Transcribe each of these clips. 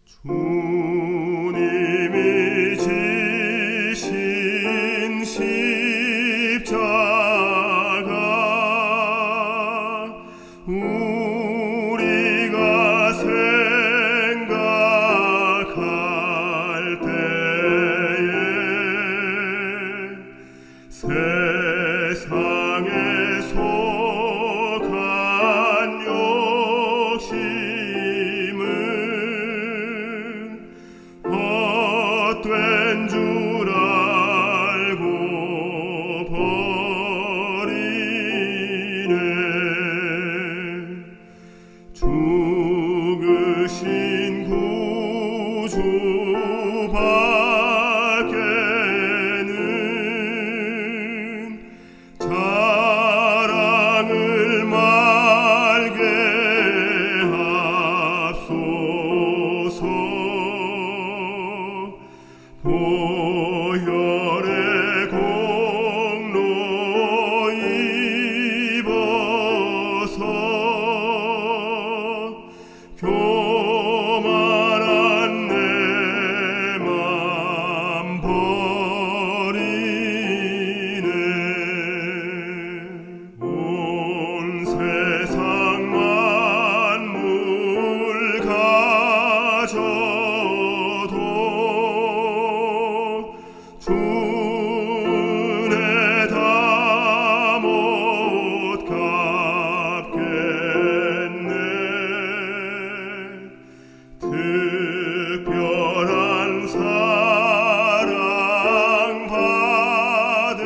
주님이 지신 십자가 우리가 생각할 때에 세상에 속한 욕심은 헛된 줄 알고 버리네. 죽으신 구주 밖에는 자랑을 말게 하소서. 보혈의 공로 입어서 교만한 내 맘 버리네. 온 세상 만물 가져도 주은혜 다 못 갚겠네. 특별한 사랑 받은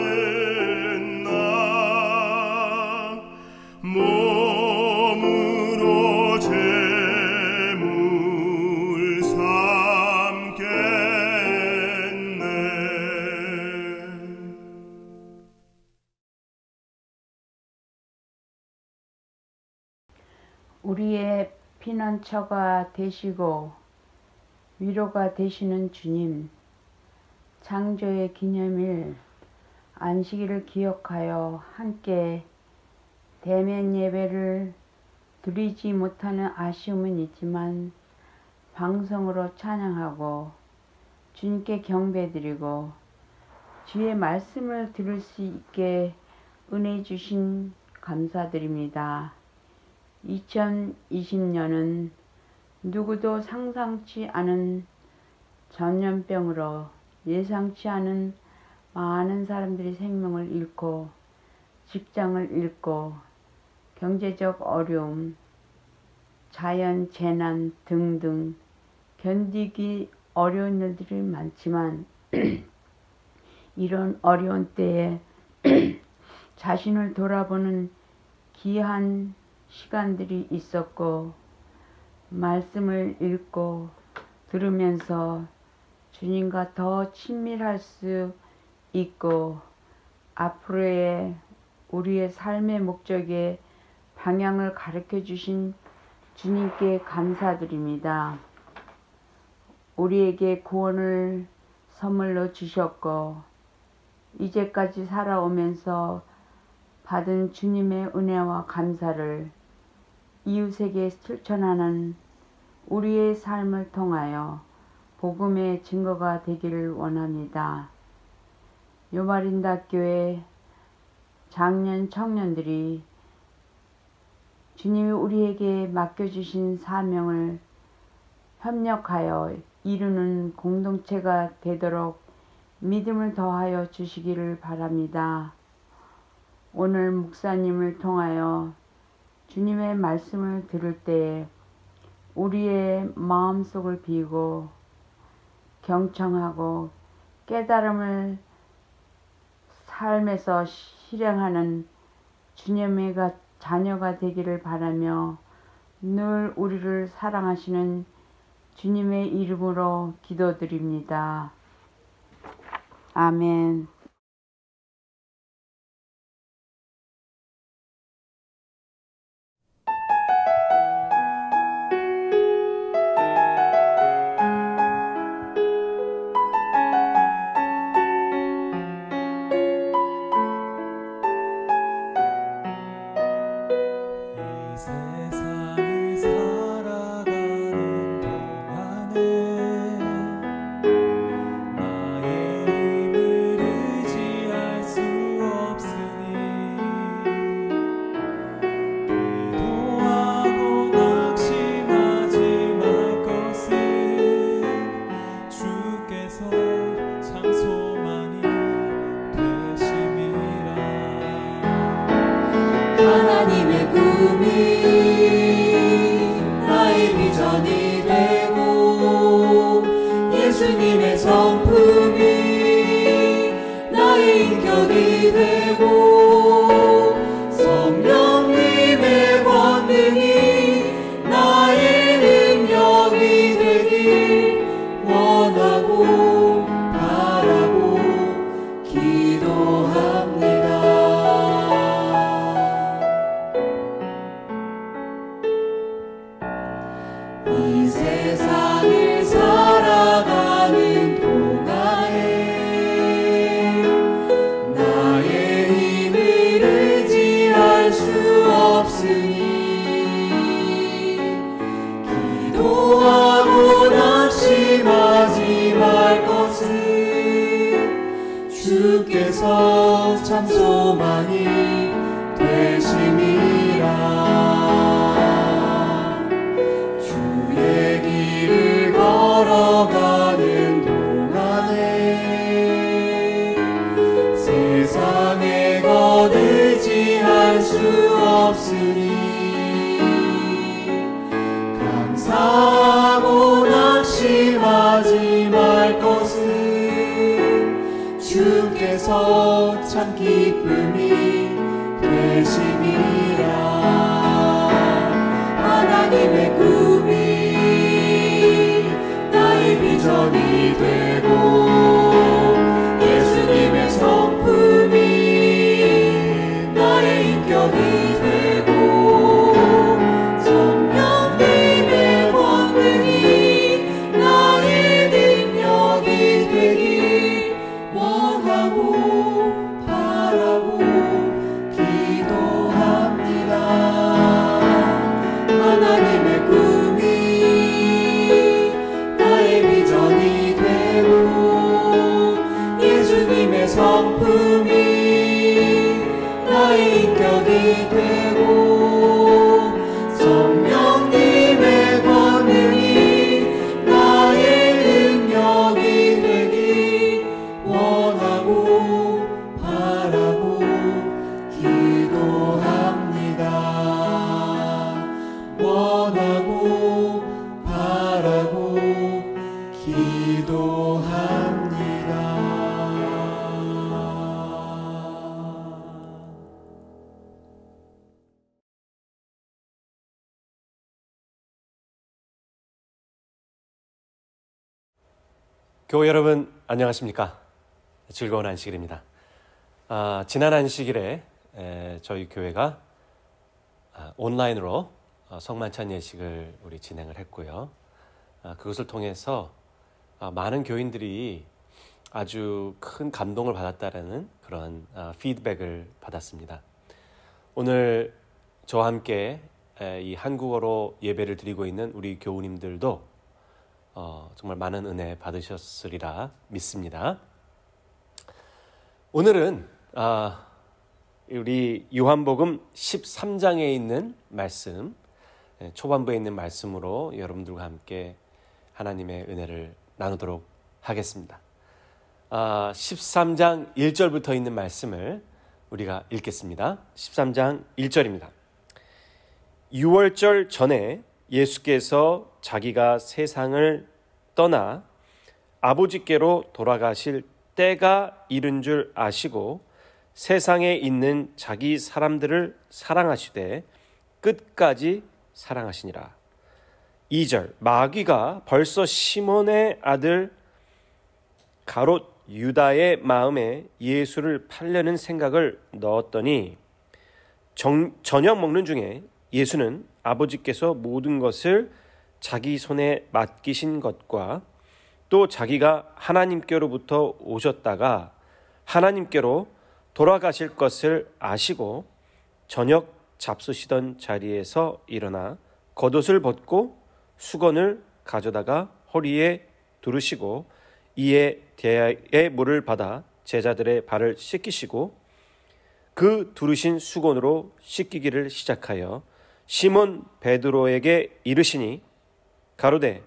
나 몸으로 제물 삼겠네. 우리의 피난처가 되시고 위로가 되시는 주님, 창조의 기념일 안식일을 기억하여 함께 대면 예배를 드리지 못하는 아쉬움은 있지만 방송으로 찬양하고 주님께 경배드리고 주의 말씀을 들을 수 있게 은혜 주신 감사드립니다. 2020년은 누구도 상상치 않은 전염병으로 예상치 않은 많은 사람들이 생명을 잃고 직장을 잃고 경제적 어려움, 자연 재난 등등 견디기 어려운 일들이 많지만 이런 어려운 때에 자신을 돌아보는 귀한 시간들이 있었고 말씀을 읽고 들으면서 주님과 더 친밀할 수 있고 앞으로의 우리의 삶의 목적에 방향을 가르쳐 주신 주님께 감사드립니다. 우리에게 구원을 선물로 주셨고 이제까지 살아오면서 받은 주님의 은혜와 감사를 이웃에게 실천하는 우리의 삶을 통하여 복음의 증거가 되기를 원합니다. 요마린다교회 장년 청년들이 주님이 우리에게 맡겨주신 사명을 협력하여 이루는 공동체가 되도록 믿음을 더하여 주시기를 바랍니다. 오늘 목사님을 통하여 주님의 말씀을 들을 때에 우리의 마음속을 비우고 경청하고 깨달음을 삶에서 실행하는 주님의 자녀가 되기를 바라며 늘 우리를 사랑하시는 주님의 이름으로 기도드립니다. 아멘. 세상을 살아가는 동안에 예수님의 성품이 나의 인격이 되고 성령님의 권능이 나의 능력이 되길 원하고 바라고 기도합니다. 이 세상을 살아가는 동안에 나의 힘을 의지할 수 없으니 기도하고 낙심하지 말 것은 주께서 참 소망이 되심이라. 주의 길을 걸어가는 동안에 세상의 것 의지할 수 없으니 감사하고 낙심하지 말 것은 주께서 참 기쁨이 되심이라. 하나님의 꿈이 나의 비전이 되고 예수님의 성품이 나의 인격이 되고 성령님의 권능이 나의 능력이 되길 원하고 바라고 기도합니다. 하나님의 꿈이 나의 비전이 되고 예수님의 성품이 나의 인격이 되고 성령님의 권능이 나의 능력이 되길 원하고 바라고 기도합니다. 원하고 바라고 기도합니다. 교회 여러분 안녕하십니까? 즐거운 안식일입니다. 지난 안식일에 저희 교회가 온라인으로 성만찬 예식을 우리 진행을 했고요. 그것을 통해서 많은 교인들이 아주 큰 감동을 받았다라는 그런 피드백을 받았습니다. 오늘 저와 함께 이 한국어로 예배를 드리고 있는 우리 교우님들도 정말 많은 은혜 받으셨으리라 믿습니다. 오늘은 우리 요한복음 13장에 있는 말씀, 초반부에 있는 말씀으로 여러분들과 함께 하나님의 은혜를 나누도록 하겠습니다. 13장 1절부터 있는 말씀을 우리가 읽겠습니다. 13장 1절입니다. 6월절 전에 예수께서 자기가 세상을 떠나 아버지께로 돌아가실 때가 이른 줄 아시고 세상에 있는 자기 사람들을 사랑하시되 끝까지 사랑하시니라. 2절 마귀가 벌써 시몬의 아들 가롯 유다의 마음에 예수를 팔려는 생각을 넣었더니 저녁 먹는 중에 예수는 아버지께서 모든 것을 자기 손에 맡기신 것과 또 자기가 하나님께로부터 오셨다가 하나님께로 돌아가실 것을 아시고 저녁 잡수시던 자리에서 일어나 겉옷을 벗고 수건을 가져다가 허리에 두르시고 이에 대야의 물을 받아 제자들의 발을 씻기시고 그 두르신 수건으로 씻기기를 시작하여 시몬 베드로에게 이르시니 가로되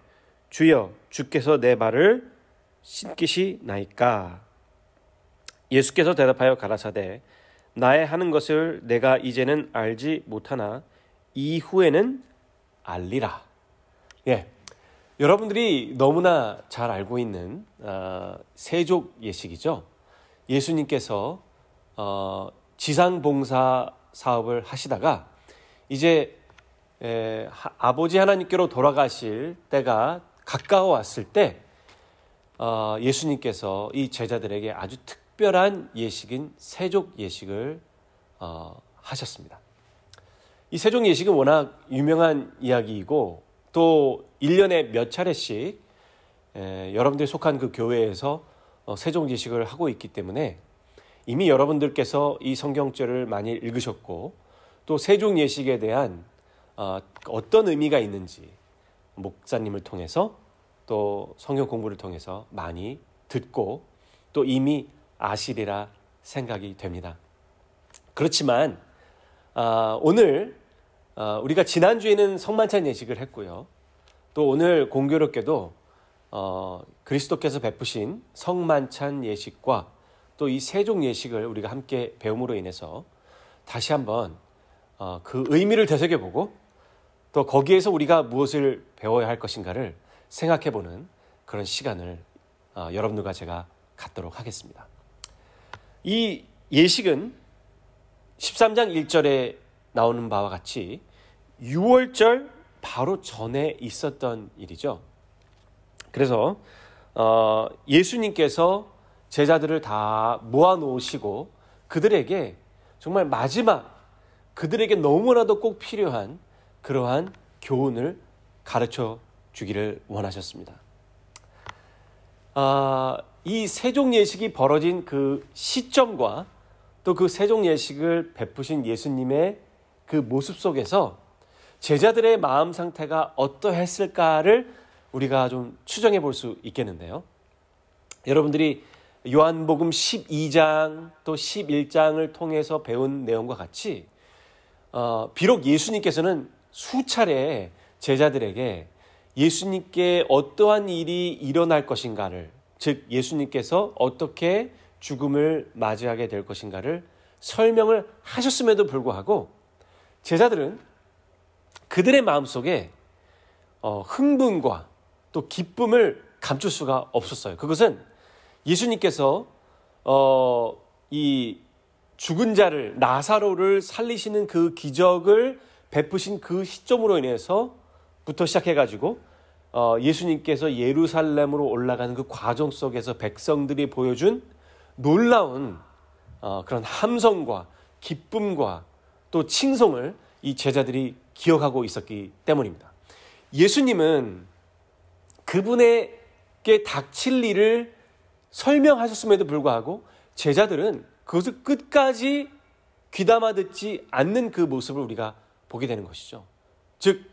주여 주께서 내 발을 씻기시나이까. 예수께서 대답하여 가라사대 나의 하는 것을 내가 이제는 알지 못하나 이후에는 알리라. 여러분들이 너무나 잘 알고 있는 세족 예식이죠. 예수님께서 지상봉사 사업을 하시다가 이제 아버지 하나님께로 돌아가실 때가 가까워왔을 때 예수님께서 이 제자들에게 아주 특별한 예식인 세족 예식을 하셨습니다. 이 세족 예식은 워낙 유명한 이야기이고 또 1년에 몇 차례씩 여러분들이 속한 그 교회에서 세족 예식을 하고 있기 때문에 이미 여러분들께서 이 성경절을 많이 읽으셨고 또 세족 예식에 대한 어떤 의미가 있는지 목사님을 통해서 또 성경 공부를 통해서 많이 듣고 또 이미 아시리라 생각이 됩니다. 그렇지만 오늘 우리가 지난주에는 성만찬 예식을 했고요. 또 오늘 공교롭게도 그리스도께서 베푸신 성만찬 예식과 또 이 세족 예식을 우리가 함께 배움으로 인해서 다시 한번 그 의미를 되새겨보고 또 거기에서 우리가 무엇을 배워야 할 것인가를 생각해보는 그런 시간을 여러분들과 제가 갖도록 하겠습니다. 이 예식은 13장 1절에 나오는 바와 같이 6월절 바로 전에 있었던 일이죠. 그래서 예수님께서 제자들을 다 모아놓으시고 그들에게 정말 마지막 그들에게 너무나도 꼭 필요한 그러한 교훈을 가르쳐 주기를 원하셨습니다. 이 세족 예식이 벌어진 그 시점과 또 그 세족 예식을 베푸신 예수님의 그 모습 속에서 제자들의 마음 상태가 어떠했을까를 우리가 좀 추정해 볼 수 있겠는데요. 여러분들이 요한복음 12장 또 11장을 통해서 배운 내용과 같이 비록 예수님께서는 수차례 제자들에게 예수님께 어떠한 일이 일어날 것인가를, 즉 예수님께서 어떻게 죽음을 맞이하게 될 것인가를 설명을 하셨음에도 불구하고 제자들은 그들의 마음속에 흥분과 또 기쁨을 감출 수가 없었어요. 그것은 예수님께서 이 죽은 자를 나사로를 살리시는 그 기적을 베푸신 그 시점으로 인해서부터 시작해가지고 예수님께서 예루살렘으로 올라가는 그 과정 속에서 백성들이 보여준 놀라운 그런 함성과 기쁨과 또 칭송을 이 제자들이 기억하고 있었기 때문입니다. 예수님은 그분에게 닥칠 일을 설명하셨음에도 불구하고 제자들은 그것을 끝까지 귀담아 듣지 않는 그 모습을 우리가 보게 되는 것이죠. 즉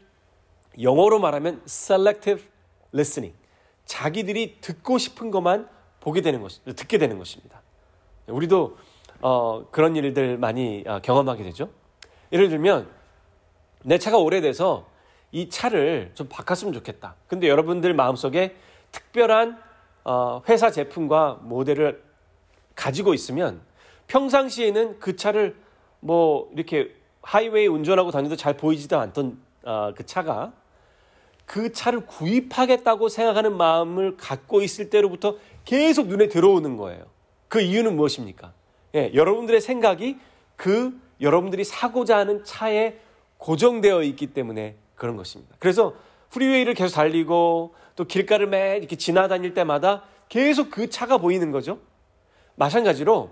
영어로 말하면 selective listening, 자기들이 듣고 싶은 것만 듣게 되는 것입니다. 우리도 그런 일들 많이 경험하게 되죠. 예를 들면 내 차가 오래돼서 이 차를 좀 바꿨으면 좋겠다. 근데 여러분들 마음속에 특별한 회사 제품과 모델을 가지고 있으면 평상시에는 그 차를 뭐 이렇게 하이웨이 운전하고 다녀도 잘 보이지도 않던 그 차가 그 차를 구입하겠다고 생각하는 마음을 갖고 있을 때로부터 계속 눈에 들어오는 거예요. 그 이유는 무엇입니까? 여러분들의 생각이 그 여러분들이 사고자 하는 차에 고정되어 있기 때문에 그런 것입니다. 그래서 프리웨이를 계속 달리고 또 길가를 매 이렇게 지나다닐 때마다 계속 그 차가 보이는 거죠. 마찬가지로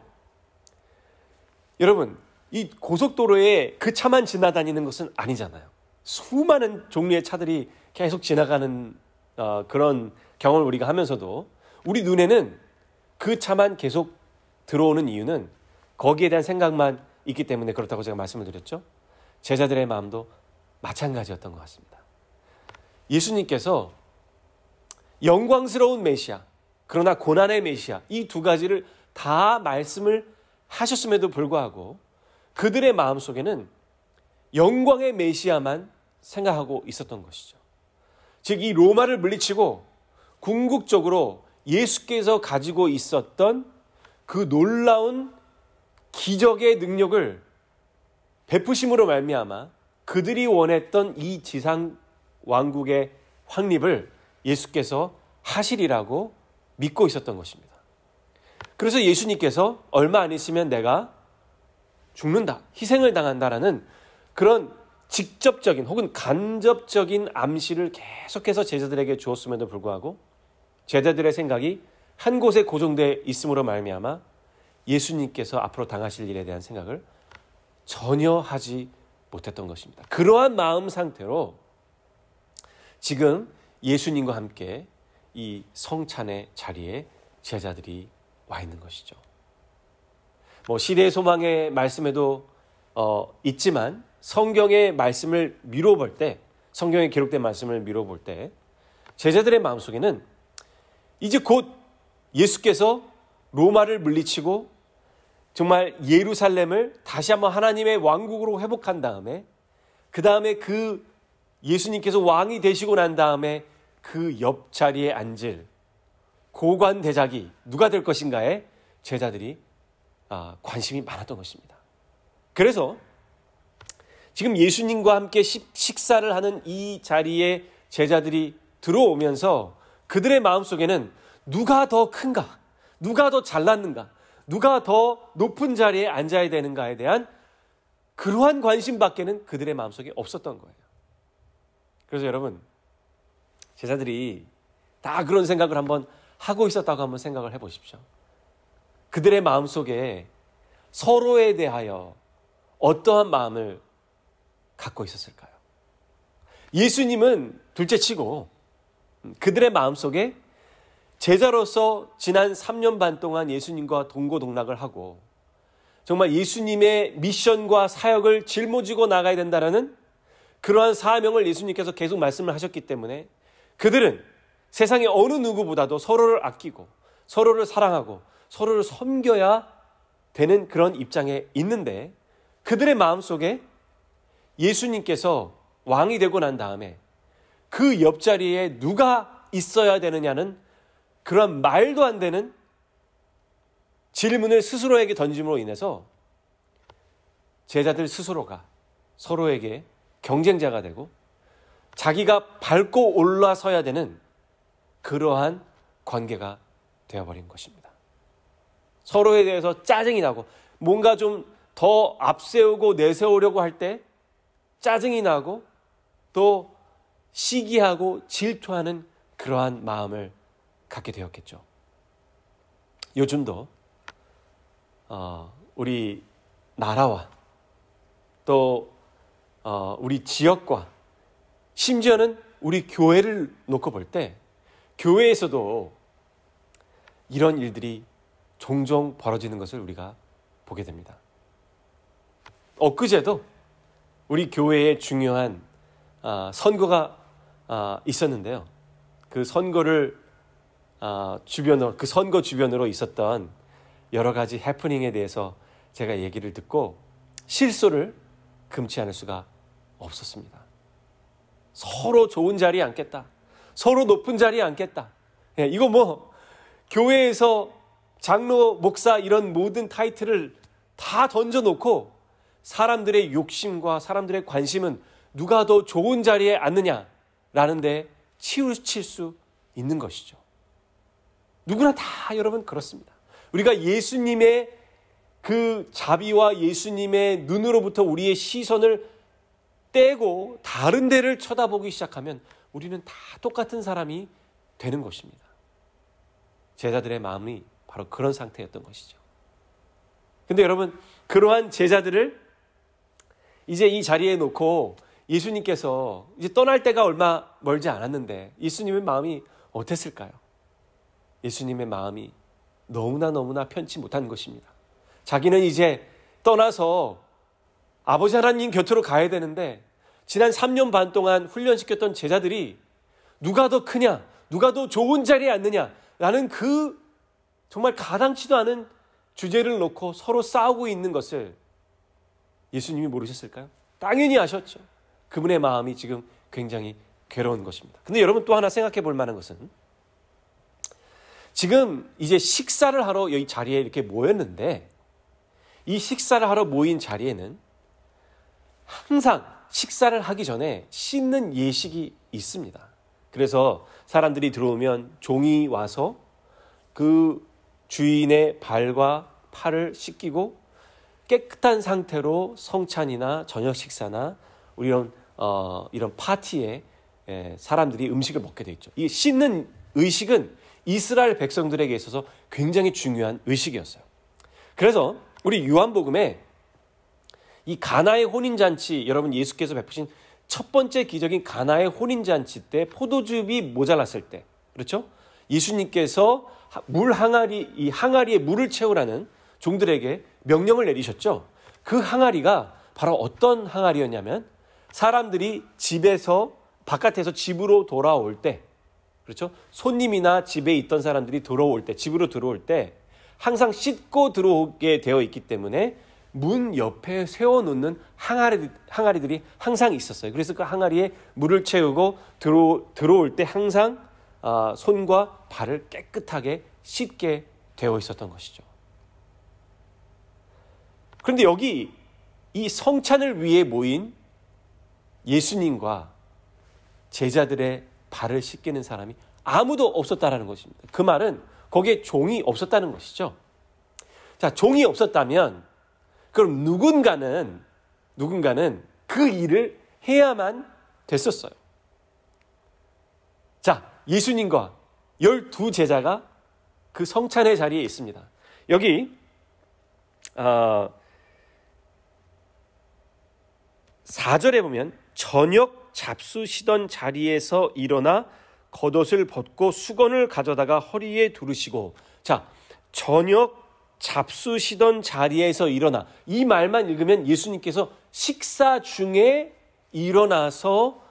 여러분 이 고속도로에 그 차만 지나다니는 것은 아니잖아요. 수많은 종류의 차들이 계속 지나가는 그런 경험을 우리가 하면서도 우리 눈에는 그 차만 계속 들어오는 이유는 거기에 대한 생각만 있기 때문에 그렇다고 제가 말씀을 드렸죠. 제자들의 마음도 마찬가지였던 것 같습니다. 예수님께서 영광스러운 메시아, 그러나 고난의 메시아, 이 두 가지를 다 말씀을 하셨음에도 불구하고 그들의 마음속에는 영광의 메시아만 생각하고 있었던 것이죠. 즉 이 로마를 물리치고 궁극적으로 예수께서 가지고 있었던 그 놀라운 기적의 능력을 베푸심으로 말미암아 그들이 원했던 이 지상 왕국의 확립을 예수께서 하시리라고 믿고 있었던 것입니다. 그래서 예수님께서 얼마 안 있으면 내가 죽는다, 희생을 당한다라는 그런 직접적인 혹은 간접적인 암시를 계속해서 제자들에게 주었음에도 불구하고 제자들의 생각이 한 곳에 고정되어 있음으로 말미암아 예수님께서 앞으로 당하실 일에 대한 생각을 전혀 하지 못했던 것입니다. 그러한 마음 상태로 지금 예수님과 함께 이 성찬의 자리에 제자들이 와 있는 것이죠. 시대의 소망의 말씀에도 있지만 성경의 말씀을 미뤄볼 때, 성경에 기록된 말씀을 미뤄볼 때 제자들의 마음속에는 이제 곧 예수께서 로마를 물리치고 정말 예루살렘을 다시 한번 하나님의 왕국으로 회복한 다음에 그 다음에 그 예수님께서 왕이 되시고 난 다음에 그 옆자리에 앉을 고관 대작이 누가 될 것인가에 제자들이 관심이 많았던 것입니다. 그래서 지금 예수님과 함께 식사를 하는 이 자리에 제자들이 들어오면서 그들의 마음속에는 누가 더 큰가, 누가 더 잘났는가, 누가 더 높은 자리에 앉아야 되는가에 대한 그러한 관심밖에는 그들의 마음속에 없었던 거예요. 그래서 여러분, 제자들이 다 그런 생각을 한번 하고 있었다고 한번 생각을 해보십시오. 그들의 마음속에 서로에 대하여 어떠한 마음을 갖고 있었을까요? 예수님은 둘째치고 그들의 마음속에 제자로서 지난 3년 반 동안 예수님과 동고동락을 하고 정말 예수님의 미션과 사역을 짊어지고 나가야 된다는 그러한 사명을 예수님께서 계속 말씀을 하셨기 때문에 그들은 세상의 어느 누구보다도 서로를 아끼고 서로를 사랑하고 서로를 섬겨야 되는 그런 입장에 있는데 그들의 마음속에 예수님께서 왕이 되고 난 다음에 그 옆자리에 누가 있어야 되느냐는 그런 말도 안 되는 질문을 스스로에게 던짐으로 인해서 제자들 스스로가 서로에게 경쟁자가 되고 자기가 밟고 올라서야 되는 그러한 관계가 되어버린 것입니다. 서로에 대해서 짜증이 나고 뭔가 좀 더 앞세우고 내세우려고 할 때 짜증이 나고 또 시기하고 질투하는 그러한 마음을 갖게 되었겠죠. 요즘도 우리 나라와 또 우리 지역과 심지어는 우리 교회를 놓고 볼 때 교회에서도 이런 일들이 종종 벌어지는 것을 우리가 보게 됩니다. 엊그제도 우리 교회에 중요한 선거가 있었는데요. 그 선거를 그 선거 주변으로 있었던 여러 가지 해프닝에 대해서 제가 얘기를 듣고 실소를 금치 않을 수가 없었습니다. 서로 좋은 자리에 앉겠다. 서로 높은 자리에 앉겠다. 이거 교회에서 장로, 목사 이런 모든 타이틀을 다 던져놓고 사람들의 욕심과 사람들의 관심은 누가 더 좋은 자리에 앉느냐라는 데 치우칠 수 있는 것이죠. 누구나 다 여러분 그렇습니다. 우리가 예수님의 그 자비와 예수님의 눈으로부터 우리의 시선을 떼고 다른 데를 쳐다보기 시작하면 우리는 다 똑같은 사람이 되는 것입니다. 제자들의 마음이 바로 그런 상태였던 것이죠. 근데 여러분, 그러한 제자들을 이제 이 자리에 놓고 예수님께서 이제 떠날 때가 얼마 멀지 않았는데 예수님의 마음이 어땠을까요? 예수님의 마음이 너무나 편치 못한 것입니다. 자기는 이제 떠나서 아버지 하나님 곁으로 가야 되는데 지난 3년 반 동안 훈련시켰던 제자들이 누가 더 크냐, 누가 더 좋은 자리에 앉느냐라는 그 정말 가당치도 않은 주제를 놓고 서로 싸우고 있는 것을 예수님이 모르셨을까요? 당연히 아셨죠. 그분의 마음이 지금 굉장히 괴로운 것입니다. 근데 여러분 또 하나 생각해 볼 만한 것은 지금 이제 식사를 하러 이 자리에 이렇게 모였는데 이 식사를 하러 모인 자리에는 항상 식사를 하기 전에 씻는 예식이 있습니다. 그래서 사람들이 들어오면 종이 와서 그 주인의 발과 팔을 씻기고 깨끗한 상태로 성찬이나 저녁 식사나 우리 이런 파티에 사람들이 음식을 먹게 돼 있죠. 이 씻는 의식은 이스라엘 백성들에게 있어서 굉장히 중요한 의식이었어요. 그래서 우리 요한복음에 이 가나의 혼인잔치, 여러분 예수께서 베푸신 첫 번째 기적인 가나의 혼인잔치 때 포도즙이 모자랐을 때, 그렇죠? 예수님께서 이 항아리에 물을 채우라는 종들에게 명령을 내리셨죠. 그 항아리가 바로 어떤 항아리였냐면 사람들이 바깥에서 집으로 돌아올 때, 그렇죠? 손님이나 집에 있던 사람들이 집으로 들어올 때 항상 씻고 들어오게 되어 있기 때문에 문 옆에 세워놓는 항아리들이 항상 있었어요. 그래서 그 항아리에 물을 채우고 들어올 때 항상 손과 발을 깨끗하게 씻게 되어 있었던 것이죠. 그런데 여기 이 성찬을 위해 모인 예수님과 제자들의 발을 씻기는 사람이 아무도 없었다라는 것입니다. 그 말은 거기에 종이 없었다는 것이죠. 자, 종이 없었다면 그럼 누군가는 그 일을 해야만 됐었어요. 자, 예수님과 12제자가 그 성찬의 자리에 있습니다. 여기 4절에 보면 저녁 잡수시던 자리에서 일어나 겉옷을 벗고 수건을 가져다가 허리에 두르시고, 자, 저녁 잡수시던 자리에서 일어나, 이 말만 읽으면 예수님께서 식사 중에 일어나서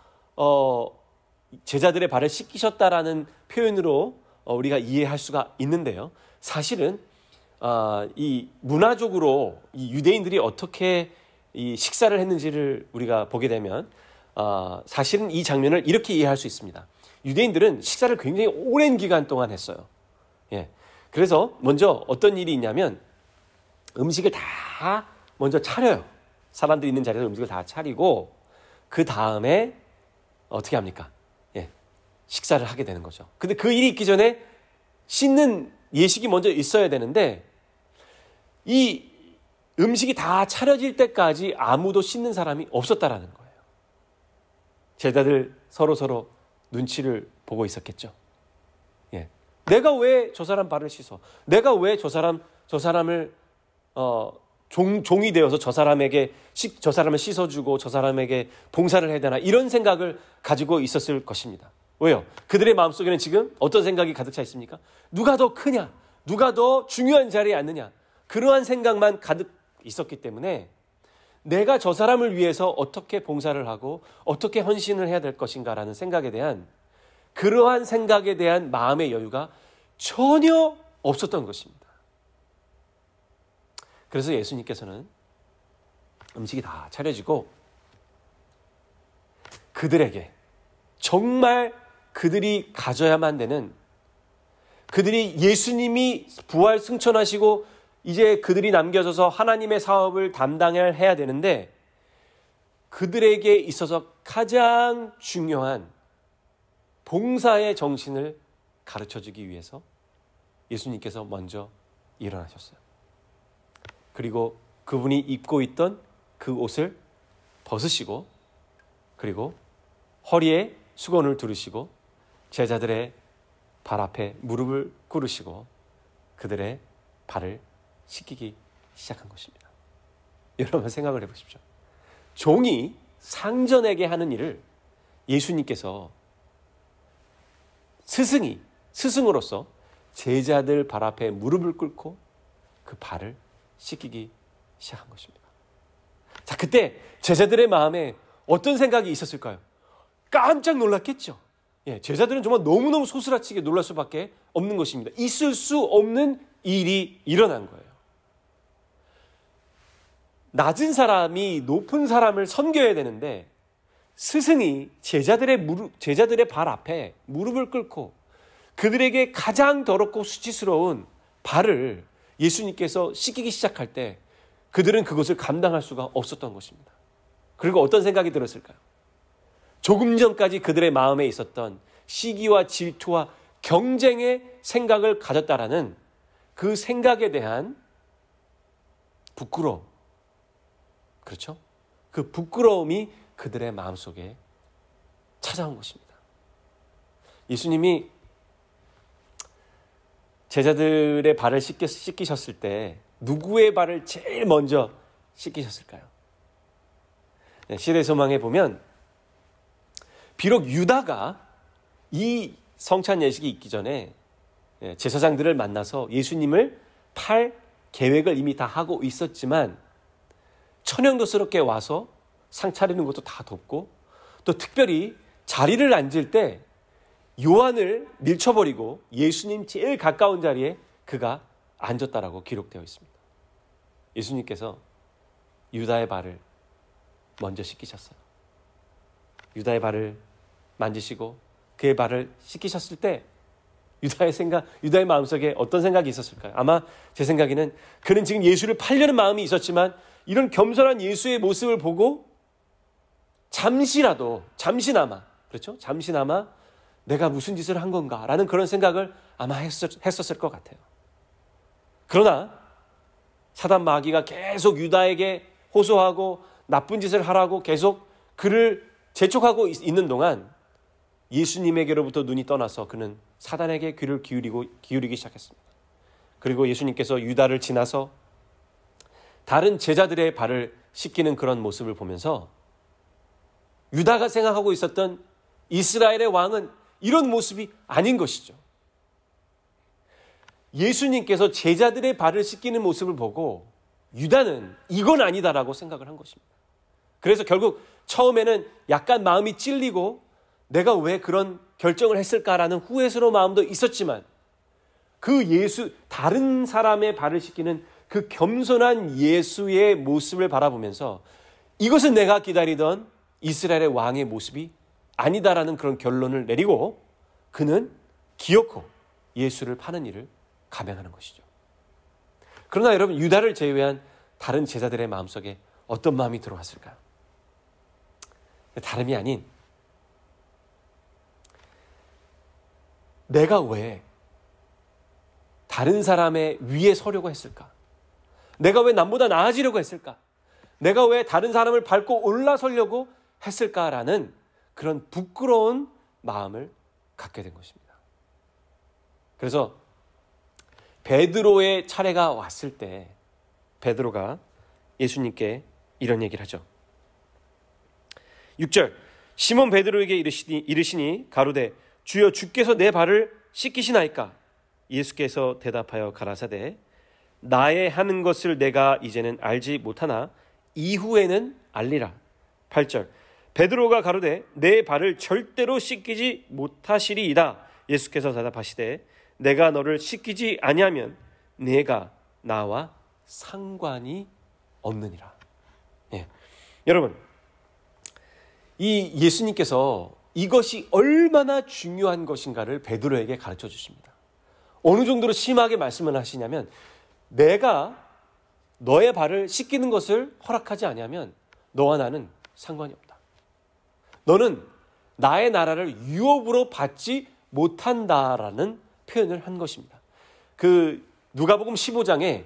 제자들의 발을 씻기셨다라는 표현으로 우리가 이해할 수가 있는데요. 사실은 이 문화적으로 이 유대인들이 어떻게 이 식사를 했는지를 우리가 보게 되면 사실은 이 장면을 이렇게 이해할 수 있습니다. 유대인들은 식사를 굉장히 오랜 기간 동안 했어요. 예. 그래서 먼저 어떤 일이 있냐면 음식을 다 먼저 차려요. 사람들이 있는 자리에서 음식을 다 차리고 그 다음에 어떻게 합니까? 예. 식사를 하게 되는 거죠. 근데 그 일이 있기 전에 씻는 예식이 먼저 있어야 되는데 이 음식이 다 차려질 때까지 아무도 씻는 사람이 없었다라는 거예요. 제자들 서로 눈치를 보고 있었겠죠. 예. 내가 왜 저 사람 발을 씻어? 내가 왜 저 사람을 종이 되어서 저 사람을 씻어주고 저 사람에게 봉사를 해야 되나, 이런 생각을 가지고 있었을 것입니다. 왜요? 그들의 마음속에는 지금 어떤 생각이 가득 차 있습니까? 누가 더 크냐? 누가 더 중요한 자리에 앉느냐? 그러한 생각만 가득 있었기 때문에 내가 저 사람을 위해서 어떻게 봉사를 하고 어떻게 헌신을 해야 될 것인가라는 생각에 대한, 그러한 생각에 대한 마음의 여유가 전혀 없었던 것입니다. 그래서 예수님께서는 음식이 다 차려지고 그들에게 정말 그들이 가져야만 되는, 그들이 예수님이 부활 승천하시고 이제 그들이 남겨져서 하나님의 사업을 담당해야 되는데 그들에게 있어서 가장 중요한 봉사의 정신을 가르쳐주기 위해서 예수님께서 먼저 일어나셨어요. 그리고 그분이 입고 있던 그 옷을 벗으시고 그리고 허리에 수건을 두르시고 제자들의 발 앞에 무릎을 꿇으시고 그들의 발을 씻기기 시작한 것입니다. 여러분 생각을 해보십시오. 종이 상전에게 하는 일을 예수님께서 스승으로서 제자들 발 앞에 무릎을 꿇고 그 발을 씻기기 시작한 것입니다. 자, 그때 제자들의 마음에 어떤 생각이 있었을까요? 깜짝 놀랐겠죠. 예, 제자들은 정말 너무너무 소스라치게 놀랄 수밖에 없는 것입니다. 있을 수 없는 일이 일어난 거예요. 낮은 사람이 높은 사람을 섬겨야 되는데 스승이 제자들의 발 앞에 무릎을 꿇고 그들에게 가장 더럽고 수치스러운 발을 예수님께서 씻기기 시작할 때 그들은 그것을 감당할 수가 없었던 것입니다. 그리고 어떤 생각이 들었을까요? 조금 전까지 그들의 마음에 있었던 시기와 질투와 경쟁의 생각을 가졌다라는 그 생각에 대한 부끄러움. 그렇죠? 그 부끄러움이 그들의 마음속에 찾아온 것입니다. 예수님이 제자들의 발을 씻기셨을 때 누구의 발을 제일 먼저 씻기셨을까요? 시대의 소망에 보면 비록 유다가 이 성찬 예식이 있기 전에 제사장들을 만나서 예수님을 팔 계획을 이미 다 하고 있었지만 천연도스럽게 와서 상 차리는 것도 다 돕고 또 특별히 자리를 앉을 때 요한을 밀쳐버리고 예수님 제일 가까운 자리에 그가 앉았다라고 기록되어 있습니다. 예수님께서 유다의 발을 먼저 씻기셨어요. 유다의 발을 만지시고 그의 발을 씻기셨을 때 유다의 마음속에 어떤 생각이 있었을까요? 아마 제 생각에는 그는 지금 예수를 팔려는 마음이 있었지만 이런 겸손한 예수의 모습을 보고 잠시나마 내가 무슨 짓을 한 건가라는 그런 생각을 아마 했었을 것 같아요. 그러나 사단 마귀가 계속 유다에게 호소하고 나쁜 짓을 하라고 계속 그를 재촉하고 있는 동안 예수님에게로부터 눈이 떠나서 그는 사단에게 귀를 기울이기 시작했습니다. 그리고 예수님께서 유다를 지나서 다른 제자들의 발을 씻기는 그런 모습을 보면서 유다가 생각하고 있었던 이스라엘의 왕은 이런 모습이 아닌 것이죠. 예수님께서 제자들의 발을 씻기는 모습을 보고 유다는 이건 아니다라고 생각을 한 것입니다. 그래서 결국 처음에는 약간 마음이 찔리고 내가 왜 그런 결정을 했을까라는 후회스러운 마음도 있었지만 다른 사람의 발을 씻기는 그 겸손한 예수의 모습을 바라보면서 이것은 내가 기다리던 이스라엘의 왕의 모습이 아니다라는 그런 결론을 내리고 그는 기어코 예수를 파는 일을 감행하는 것이죠. 그러나 여러분, 유다를 제외한 다른 제자들의 마음속에 어떤 마음이 들어왔을까요? 다름이 아닌 내가 왜 다른 사람의 위에 서려고 했을까? 내가 왜 남보다 나아지려고 했을까? 내가 왜 다른 사람을 밟고 올라서려고 했을까라는 그런 부끄러운 마음을 갖게 된 것입니다. 그래서 베드로의 차례가 왔을 때 베드로가 예수님께 이런 얘기를 하죠. 6절 시몬 베드로에게 이르시니 가로되 주여 주께서 내 발을 씻기시나이까? 예수께서 대답하여 가라사대 나의 하는 것을 내가 이제는 알지 못하나 이후에는 알리라. 8절 베드로가 가로되 내 발을 절대로 씻기지 못하시리이다. 예수께서 대답하시되 내가 너를 씻기지 아니하면 내가 나와 상관이 없느니라. 여러분, 이 예수님께서 이것이 얼마나 중요한 것인가를 베드로에게 가르쳐 주십니다. 어느 정도로 심하게 말씀을 하시냐면 내가 너의 발을 씻기는 것을 허락하지 아니하면 너와 나는 상관이 없다. 너는 나의 나라를 유업으로 받지 못한다라는 표현을 한 것입니다. 그 누가복음 15장에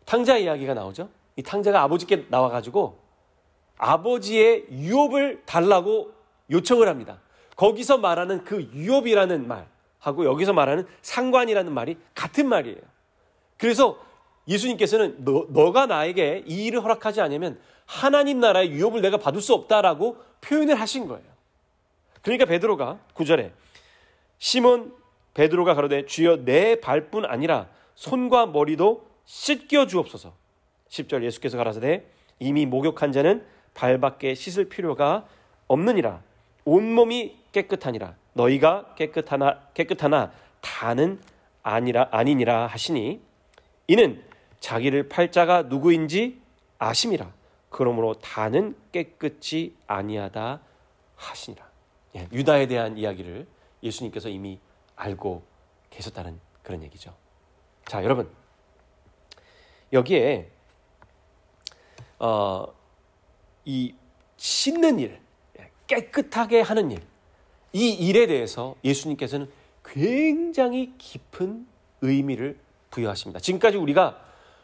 탕자 이야기가 나오죠. 이 탕자가 아버지께 나와가지고 아버지의 유업을 달라고 요청을 합니다. 거기서 말하는 그 유업이라는 말하고 여기서 말하는 상관이라는 말이 같은 말이에요. 그래서 예수님께서는 너가 나에게 이 일을 허락하지 않으면 하나님 나라의 유업을 내가 받을 수 없다라고 표현을 하신 거예요. 그러니까 베드로가 9절에 시몬 베드로가 가로되 주여 내 발뿐 아니라 손과 머리도 씻겨 주옵소서. 10절 예수께서 가라사대 이미 목욕한 자는 발밖에 씻을 필요가 없느니라. 온몸이 깨끗하니라. 너희가 깨끗하나 다는 아니니라 하시니 이는 자기를 팔 자가 누구인지 아심이라. 그러므로 다는 깨끗이 아니하다 하시니라. 유다에 대한 이야기를 예수님께서 이미 알고 계셨다는 그런 얘기죠. 자, 여러분, 여기에 이 씻는 일, 깨끗하게 하는 일, 이 일에 대해서 예수님께서는 굉장히 깊은 의미를 부여하십니다. 지금까지 우리가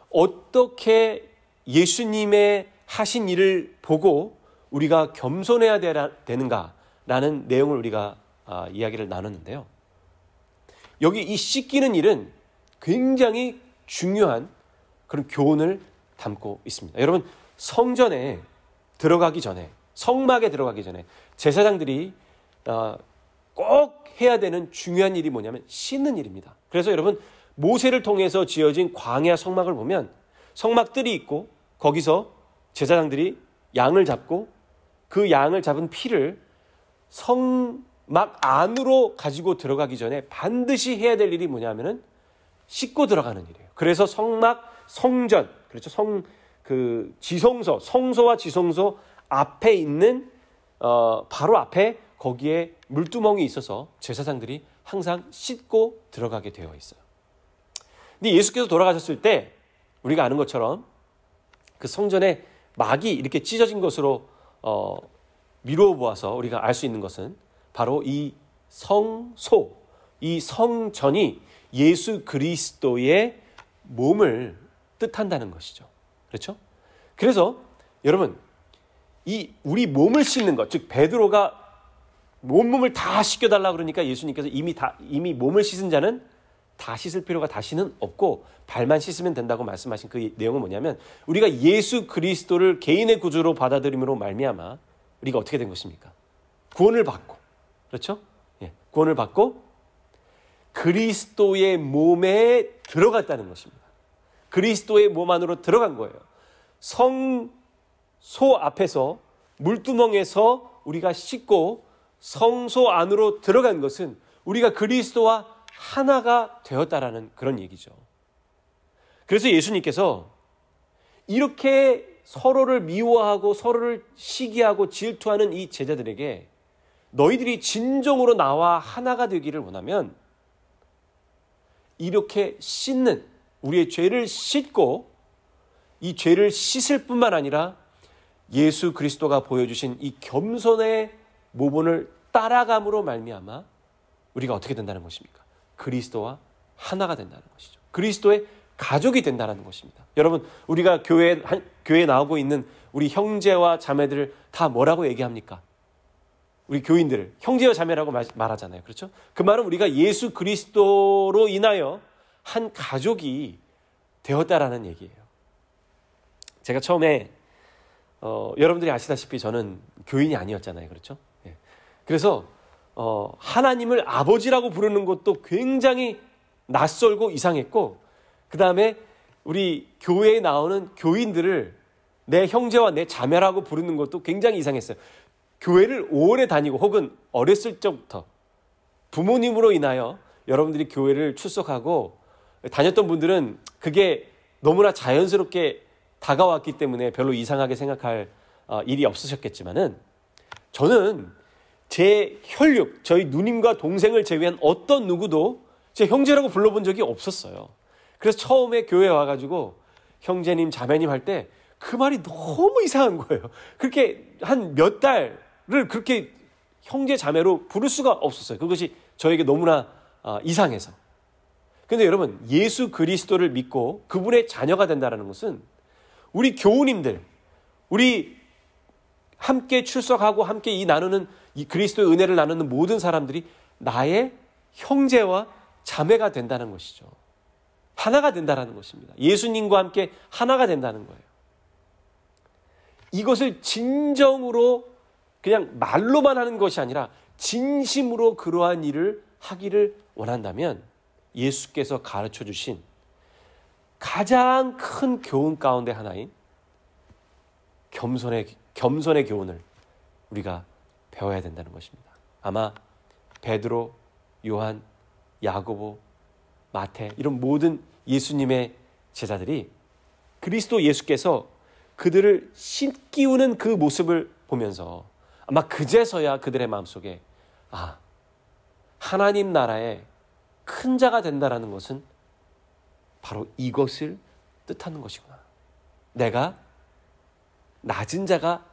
어떻게 예수님의 하신 일을 보고 우리가 겸손해야 되는가라는 내용을 우리가 이야기를 나눴는데요. 여기 이 씻기는 일은 굉장히 중요한 그런 교훈을 담고 있습니다. 여러분, 성전에 들어가기 전에, 성막에 들어가기 전에 제사장들이 꼭 해야 되는 중요한 일이 뭐냐면 씻는 일입니다. 그래서 여러분, 모세를 통해서 지어진 광야 성막을 보면 성막들이 있고 거기서 제사장들이 양을 잡고 그 양을 잡은 피를 성막 안으로 가지고 들어가기 전에 반드시 해야 될 일이 뭐냐면은 씻고 들어가는 일이에요. 그래서 성막, 성전, 그렇죠. 지성소, 성소와 지성소 앞에 있는 바로 앞에 거기에 물두멍이 있어서 제사장들이 항상 씻고 들어가게 되어 있어요. 근데 예수께서 돌아가셨을 때 우리가 아는 것처럼 그 성전에 막이 이렇게 찢어진 것으로 미루어 보아서 우리가 알 수 있는 것은 바로 이 성소, 이 성전이 예수 그리스도의 몸을 뜻한다는 것이죠. 그렇죠? 그래서 여러분, 이 우리 몸을 씻는 것, 즉 베드로가 온몸을 다 씻겨달라 그러니까 예수님께서 이미 몸을 씻은 자는 다 씻을 필요가 다시는 없고 발만 씻으면 된다고 말씀하신 그 내용은 뭐냐면 우리가 예수 그리스도를 개인의 구주로 받아들임으로 말미암아 우리가 어떻게 된 것입니까? 구원을 받고, 그렇죠? 예, 구원을 받고 그리스도의 몸에 들어갔다는 것입니다. 그리스도의 몸 안으로 들어간 거예요. 성소 앞에서 물두멍에서 우리가 씻고 성소 안으로 들어간 것은 우리가 그리스도와 하나가 되었다라는 그런 얘기죠. 그래서 예수님께서 이렇게 서로를 미워하고 서로를 시기하고 질투하는 이 제자들에게 너희들이 진정으로 나와 하나가 되기를 원하면 이렇게 씻는, 우리의 죄를 씻고 이 죄를 씻을 뿐만 아니라 예수 그리스도가 보여주신 이 겸손의 모본을 따라감으로 말미암아 우리가 어떻게 된다는 것입니까? 그리스도와 하나가 된다는 것이죠. 그리스도의 가족이 된다는 것입니다. 여러분, 우리가 교회에 나오고 있는 우리 형제와 자매들을 다 뭐라고 얘기합니까? 우리 교인들을 형제와 자매라고 말하잖아요. 그렇죠? 그 말은 우리가 예수 그리스도로 인하여 한 가족이 되었다라는 얘기예요. 제가 처음에 여러분들이 아시다시피 저는 교인이 아니었잖아요. 그렇죠? 예. 그래서 하나님을 아버지라고 부르는 것도 굉장히 낯설고 이상했고, 그 다음에 우리 교회에 나오는 교인들을 내 형제와 내 자매라고 부르는 것도 굉장히 이상했어요. 교회를 오래 다니고 혹은 어렸을 적부터 부모님으로 인하여 여러분들이 교회를 출석하고 다녔던 분들은 그게 너무나 자연스럽게 다가왔기 때문에 별로 이상하게 생각할 일이 없으셨겠지만은 저는 제 혈육, 저희 누님과 동생을 제외한 어떤 누구도 제 형제라고 불러본 적이 없었어요. 그래서 처음에 교회에 와가지고 형제님, 자매님 할 때 그 말이 너무 이상한 거예요. 그렇게 한 몇 달을 그렇게 형제, 자매로 부를 수가 없었어요. 그것이 저에게 너무나 이상해서. 근데 여러분, 예수 그리스도를 믿고 그분의 자녀가 된다는 것은 우리 교우님들, 우리 함께 출석하고 함께 이 그리스도의 은혜를 나누는 모든 사람들이 나의 형제와 자매가 된다는 것이죠. 하나가 된다는 것입니다. 예수님과 함께 하나가 된다는 거예요. 이것을 진정으로 그냥 말로만 하는 것이 아니라 진심으로 그러한 일을 하기를 원한다면 예수께서 가르쳐 주신 가장 큰 교훈 가운데 하나인 겸손의 교훈을 우리가 배워야 된다는 것입니다. 아마 베드로, 요한, 야고보, 마태 이런 모든 예수님의 제자들이 그리스도 예수께서 그들을 신기우는 그 모습을 보면서 아마 그제서야 그들의 마음속에 하나님 나라의 큰 자가 된다라는 것은 바로 이것을 뜻하는 것이구나. 내가 낮은 자가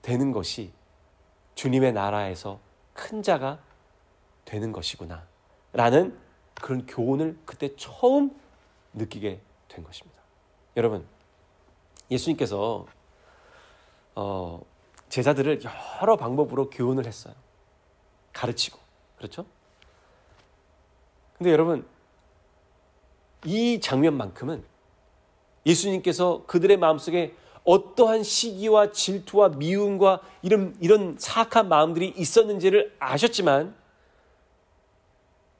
되는 것이 주님의 나라에서 큰 자가 되는 것이구나 라는 그런 교훈을 그때 처음 느끼게 된 것입니다. 여러분, 예수님께서 제자들을 여러 방법으로 교훈을 했어요. 가르치고. 그렇죠? 근데 여러분, 이 장면만큼은 예수님께서 그들의 마음속에 어떠한 시기와 질투와 미움과 이런 사악한 마음들이 있었는지를 아셨지만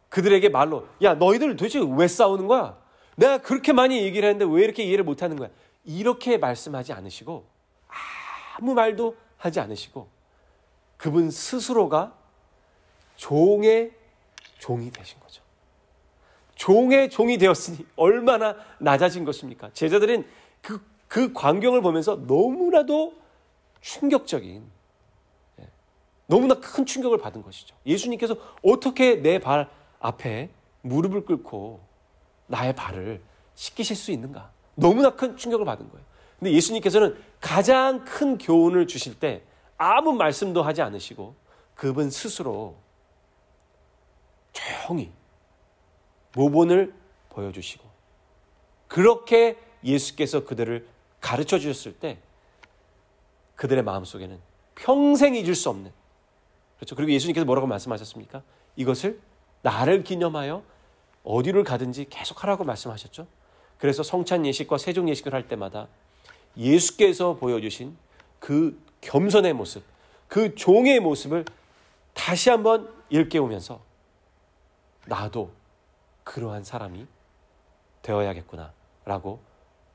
그들에게 말로 야, 너희들 도대체 왜 싸우는 거야? 내가 그렇게 많이 얘기를 했는데 왜 이렇게 이해를 못하는 거야? 이렇게 말씀하지 않으시고 아무 말도 하지 않으시고 그분 스스로가 종의 종이 되신 거죠. 종의 종이 되었으니 얼마나 낮아진 것입니까? 제자들은 그 광경을 보면서 너무나도 충격적인, 너무나 큰 충격을 받은 것이죠. 예수님께서 어떻게 내 발 앞에 무릎을 꿇고 나의 발을 씻기실 수 있는가? 너무나 큰 충격을 받은 거예요. 근데 예수님께서는 가장 큰 교훈을 주실 때 아무 말씀도 하지 않으시고 그분 스스로 조용히 모본을 보여주시고 그렇게 예수께서 그들을 가르쳐 주셨을 때 그들의 마음속에는 평생 잊을 수 없는, 그렇죠? 그리고 예수님께서 뭐라고 말씀하셨습니까? 이것을 나를 기념하여 어디를 가든지 계속 하라고 말씀하셨죠. 그래서 성찬 예식과 세종 예식을 할 때마다 예수께서 보여주신 그 겸손의 모습, 그 종의 모습을 다시 한번 일깨우면서 나도 그러한 사람이 되어야겠구나 라고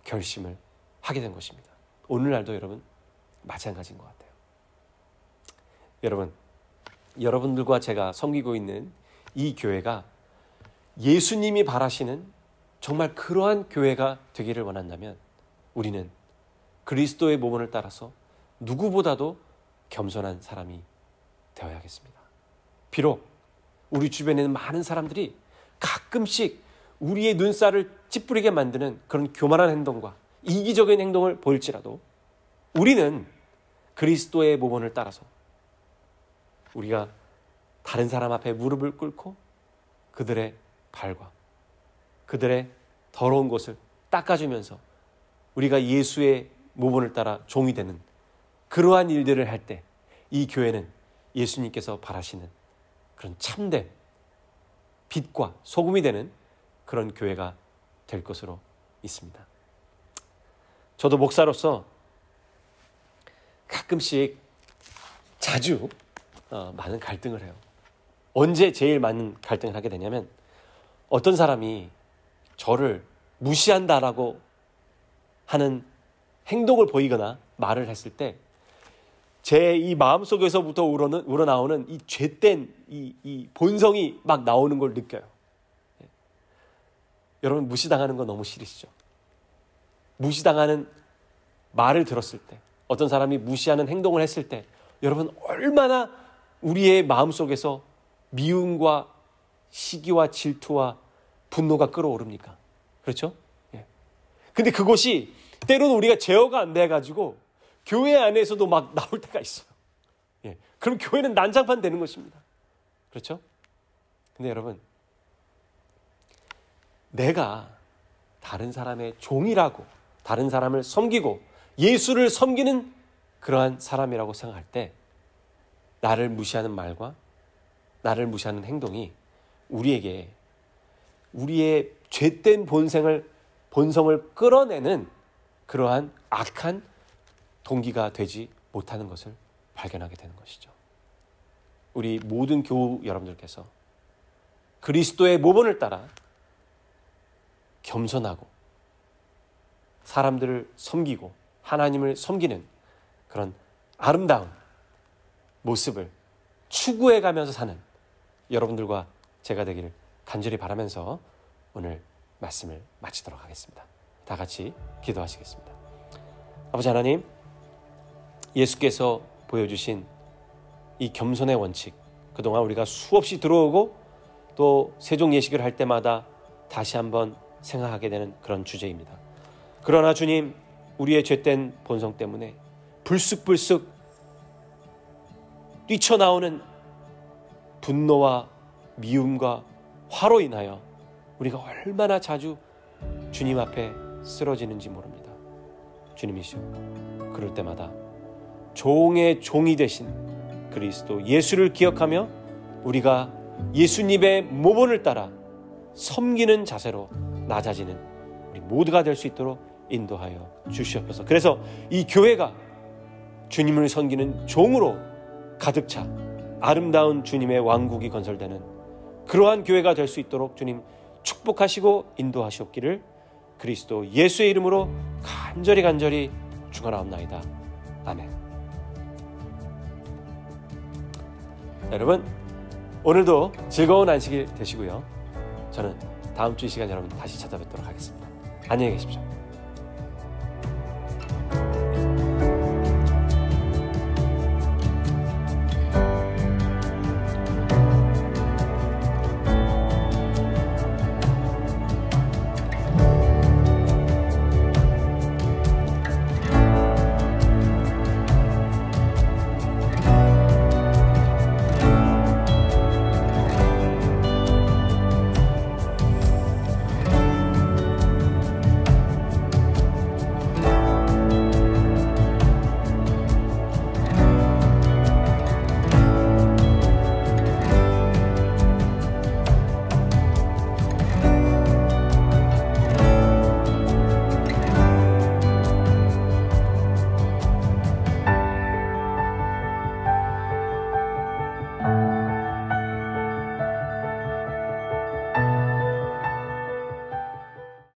결심을 하게 된 것입니다. 오늘날도 여러분 마찬가지인 것 같아요. 여러분, 여러분들과 제가 섬기고 있는 이 교회가 예수님이 바라시는 정말 그러한 교회가 되기를 원한다면 우리는 그리스도의 모본을 따라서 누구보다도 겸손한 사람이 되어야겠습니다. 비록 우리 주변에 있는 많은 사람들이 가끔씩 우리의 눈살을 찌푸리게 만드는 그런 교만한 행동과 이기적인 행동을 보일지라도 우리는 그리스도의 모본을 따라서 우리가 다른 사람 앞에 무릎을 꿇고 그들의 발과 그들의 더러운 곳을 닦아주면서 우리가 예수의 모본을 따라 종이 되는 그러한 일들을 할 때 이 교회는 예수님께서 바라시는 그런 참된 빛과 소금이 되는 그런 교회가 될 것으로 있습니다. 저도 목사로서 가끔씩 자주 많은 갈등을 해요. 언제 제일 많은 갈등을 하게 되냐면 어떤 사람이 저를 무시한다라고 하는 행동을 보이거나 말을 했을 때 제 이 마음속에서부터 우러나오는 이 죄된 이 본성이 막 나오는 걸 느껴요. 여러분, 무시당하는 거 너무 싫으시죠? 무시당하는 말을 들었을 때, 어떤 사람이 무시하는 행동을 했을 때 여러분 얼마나 우리의 마음속에서 미움과 시기와 질투와 분노가 끓어오릅니까? 그렇죠? 근데 그것이 때로는 우리가 제어가 안 돼가지고 교회 안에서도 막 나올 때가 있어요. 그럼 교회는 난장판 되는 것입니다. 그렇죠? 근데 여러분, 내가 다른 사람의 종이라고, 다른 사람을 섬기고 예수를 섬기는 그러한 사람이라고 생각할 때 나를 무시하는 말과 나를 무시하는 행동이 우리에게 우리의 죄된 본성을 끌어내는 그러한 악한 동기가 되지 못하는 것을 발견하게 되는 것이죠. 우리 모든 교우 여러분들께서 그리스도의 모본을 따라 겸손하고 사람들을 섬기고 하나님을 섬기는 그런 아름다운 모습을 추구해가면서 사는 여러분들과 제가 되기를 간절히 바라면서 오늘 말씀을 마치도록 하겠습니다. 다 같이 기도하시겠습니다. 아버지 하나님, 예수께서 보여주신 이 겸손의 원칙, 그동안 우리가 수없이 들어오고 또 세종 예식을 할 때마다 다시 한번 생각하게 되는 그런 주제입니다. 그러나 주님, 우리의 죄된 본성 때문에 불쑥불쑥 뛰쳐나오는 분노와 미움과 화로 인하여 우리가 얼마나 자주 주님 앞에 쓰러지는지 모릅니다. 주님이시여, 그럴 때마다 종의 종이 되신 그리스도 예수를 기억하며 우리가 예수님의 모본을 따라 섬기는 자세로 낮아지는 우리 모두가 될 수 있도록 인도하여 주시옵소서. 그래서 이 교회가 주님을 섬기는 종으로 가득 차 아름다운 주님의 왕국이 건설되는 그러한 교회가 될 수 있도록 주님 축복하시고 인도하시옵기를 그리스도 예수의 이름으로 간절히 축원하옵나이다. 아멘. 여러분, 오늘도 즐거운 안식일 되시고요. 저는 다음 주 이 시간 여러분 다시 찾아뵙도록 하겠습니다. 안녕히 계십시오.